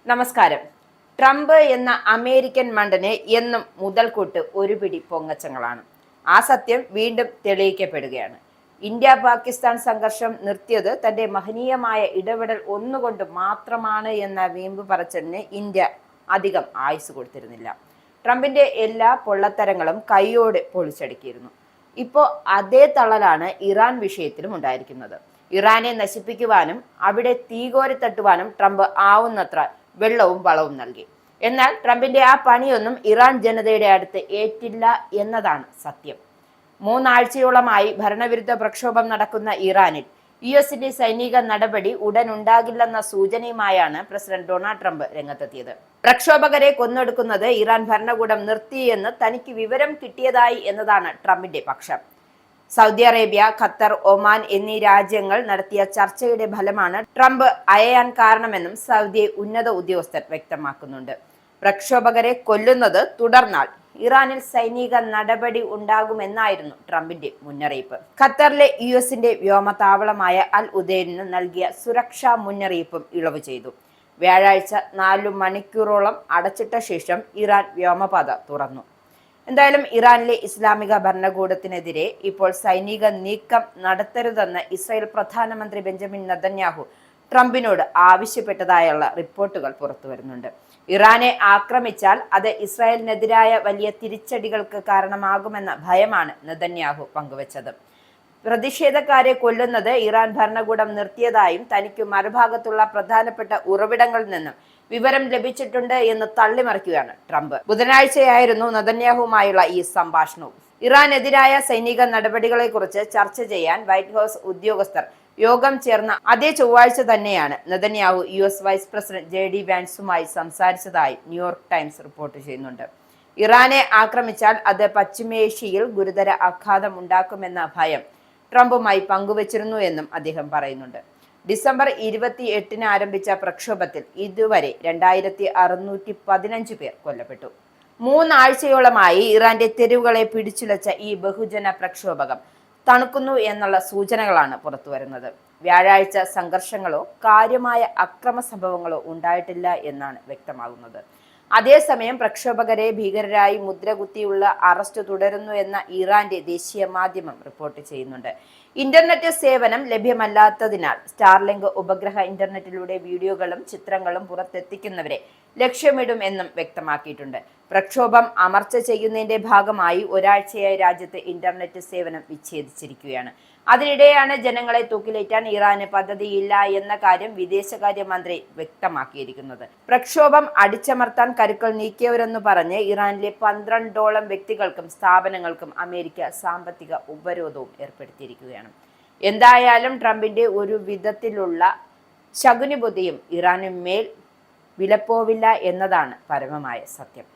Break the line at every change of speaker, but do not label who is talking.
നമസ്കാരം. ട്രംപ് എന്ന അമേരിക്കൻ മണ്ടന് എന്നും മുതൽക്കൂട്ട് ഒരു പിടി പൊങ്ങച്ചങ്ങളാണ്. ആ സത്യം വീണ്ടും തെളിയിക്കപ്പെടുകയാണ്. ഇന്ത്യ പാകിസ്ഥാൻ സംഘർഷം നിർത്തിയത് തന്റെ മഹനീയമായ ഇടപെടൽ ഒന്നുകൊണ്ട് മാത്രമാണ് എന്ന വീമ്പ് പറച്ചിലിന് ഇന്ത്യ അധികം ആയുസ് കൊടുത്തിരുന്നില്ല. ട്രംപിന്റെ എല്ലാ പൊള്ളത്തരങ്ങളും കൈയോടെ പൊളിച്ചടുക്കിയിരുന്നു. ഇപ്പോൾ അതേ തള്ളലാണ് ഇറാൻ വിഷയത്തിലും ഉണ്ടായിരിക്കുന്നത്. ഇറാനെ നശിപ്പിക്കുവാനും അവിടെ തീകോരി തട്ടുവാനും ട്രംപ് ആവുന്നത്ര വെള്ളവും വളവും നൽകി. എന്നാൽ ട്രംപിന്റെ ആ പണിയൊന്നും ഇറാൻ ജനതയുടെ അടുത്ത് ഏറ്റില്ല എന്നതാണ് സത്യം. 3 ആഴ്ചയോളമായി ഭരണവിരുദ്ധ പ്രക്ഷോഭം നടക്കുന്ന ഇറാനിൽ യുഎസിന്റെ സൈനിക നടപടി ഉടൻ ഉണ്ടാകില്ലെന്ന സൂചനയുമായാണ് പ്രസിഡന്റ് ഡൊണാൾഡ് ട്രംപ് രംഗത്തെത്തിയത്. പ്രക്ഷോഭകരെ കൊന്നൊടുക്കുന്നത് ഇറാൻ ഭരണകൂടം നിർത്തിയെന്ന് തനിക്ക് വിവരം കിട്ടിയതായി എന്നതാണ് ട്രംപിന്റെ പക്ഷം. സൗദി അറേബ്യ, ഖത്തർ, ഒമാൻ എന്നീ രാജ്യങ്ങൾ നടത്തിയ ചർച്ചയുടെ ഫലമാണ് ട്രംപ് അയയാൻ കാരണമെന്നും സൗദി ഉന്നത ഉദ്യോഗസ്ഥർ വ്യക്തമാക്കുന്നുണ്ട്. പ്രക്ഷോഭകരെ കൊല്ലുന്നത് തുടർന്നാൽ ഇറാനിൽ സൈനിക നടപടി ഉണ്ടാകുമെന്നായിരുന്നു ട്രംപിന്റെ മുന്നറിയിപ്പ്. ഖത്തറിലെ യുഎസിന്റെ വ്യോമതാവളമായ അൽ ഉദൈനിന് നൽകിയ സുരക്ഷാ മുന്നറിയിപ്പും ഇളവ് ചെയ്തു. വ്യാഴാഴ്ച 4 മണിക്കൂറോളം അടച്ചിട്ട ശേഷം ഇറാൻ വ്യോമപാത തുറന്നു. എന്തായാലും ഇറാനിലെ ഇസ്ലാമിക ഭരണകൂടത്തിനെതിരെ ഇപ്പോൾ സൈനിക നീക്കം നടത്തരുതെന്ന് ഇസ്രായേൽ പ്രധാനമന്ത്രി ബെഞ്ചമിൻ നെതന്യാഹു ട്രംപിനോട് ആവശ്യപ്പെട്ടതായുള്ള റിപ്പോർട്ടുകൾ പുറത്തു വരുന്നുണ്ട്. ഇറാനെ ആക്രമിച്ചാൽ അത് ഇസ്രായേലിനെതിരായ വലിയ തിരിച്ചടികൾക്ക് കാരണമാകുമെന്ന ഭയമാണ് നെതന്യാഹു പങ്കുവച്ചത്. പ്രതിഷേധക്കാരെ കൊല്ലുന്നത് ഇറാൻ ഭരണകൂടം നിർത്തിയതായും തനിക്ക് മറുഭാഗത്തുള്ള പ്രധാനപ്പെട്ട ഉറവിടങ്ങളിൽ നിന്നും വിവരം ലഭിച്ചിട്ടുണ്ട് എന്ന് തള്ളിമറിക്കുകയാണ് ട്രംപ്. ബുധനാഴ്ചയായിരുന്നു നെതന്യാഹുവുമായുള്ള ഈ സംഭാഷണവും. ഇറാനെതിരായ സൈനിക നടപടികളെക്കുറിച്ച് ചർച്ച ചെയ്യാൻ വൈറ്റ് ഹൗസ് ഉദ്യോഗസ്ഥർ യോഗം ചേർന്ന അതേ ചൊവ്വാഴ്ച തന്നെയാണ് Netanyahu US vice president JD വാൻസുമായി സംസാരിച്ചതായി ന്യൂയോർക്ക് ടൈംസ് റിപ്പോർട്ട് ചെയ്യുന്നുണ്ട്. ഇറാനെ ആക്രമിച്ചാൽ അത് പശ്ചിമേഷ്യയിൽ ഗുരുതര ആഘാതം ഉണ്ടാക്കുമെന്ന ഭയം ട്രംപുമായി പങ്കുവച്ചിരുന്നു എന്നും അദ്ദേഹം പറയുന്നുണ്ട്. ഡിസംബർ 28-ന് ആരംഭിച്ച പ്രക്ഷോഭത്തിൽ ഇതുവരെ 2615 പേർ കൊല്ലപ്പെട്ടു. 3 ആഴ്ചയോളമായി ഇറാന്റെ തെരുവുകളെ പിടിച്ചുലച്ച ഈ ബഹുജന പ്രക്ഷോഭകം തണുക്കുന്നു എന്നുള്ള സൂചനകളാണ് പുറത്തുവരുന്നത്. വ്യാഴാഴ്ച സംഘർഷങ്ങളോ കാര്യമായ അക്രമ സംഭവങ്ങളോ ഉണ്ടായിട്ടില്ല എന്നാണ് വ്യക്തമാകുന്നത്. അതേസമയം പ്രക്ഷോഭകരെ ഭീകരരായി മുദ്രകുത്തിയുള്ള അറസ്റ്റ് തുടരുന്നു എന്ന ഇറാന്റെ ദേശീയ മാധ്യമം റിപ്പോർട്ട് ചെയ്യുന്നുണ്ട്. ഇന്റർനെറ്റ് സേവനം ലഭ്യമല്ലാത്തതിനാൽ സ്റ്റാർലിങ്ക് ഉപഗ്രഹ ഇന്റർനെറ്റിലൂടെ വീഡിയോകളും ചിത്രങ്ങളും പുറത്തെത്തിക്കുന്നവരെ ലക്ഷ്യമിടും എന്നും വ്യക്തമാക്കിയിട്ടുണ്ട്. പ്രക്ഷോഭം അമർച്ച ചെയ്യുന്നതിന്റെ ഭാഗമായി ഒരാഴ്ചയായി രാജ്യത്ത് ഇന്റർനെറ്റ് സേവനം വിച്ഛേദിച്ചിരിക്കുകയാണ്. അതിനിടെയാണ് ജനങ്ങളെ തൂക്കിലേറ്റാൻ ഇറാന് പദ്ധതിയില്ല എന്ന കാര്യം വിദേശകാര്യമന്ത്രി വ്യക്തമാക്കിയിരിക്കുന്നത്. പ്രക്ഷോഭം അടിച്ചമർത്താൻ കരുക്കൾ നീക്കിയവരെന്ന് പറഞ്ഞ് ഇറാനിലെ 12ഓളം വ്യക്തികൾക്കും സ്ഥാപനങ്ങൾക്കും അമേരിക്ക സാമ്പത്തിക ഉപരോധവും ഏർപ്പെടുത്തിയിരിക്കുകയാണ്. എന്തായാലും ട്രംപിന്റെ ഒരു വിധത്തിലുള്ള ശകുനിബുദ്ധിയും ഇറാനു മേൽ വിലപ്പോവില്ല എന്നതാണ് പരമമായ സത്യം.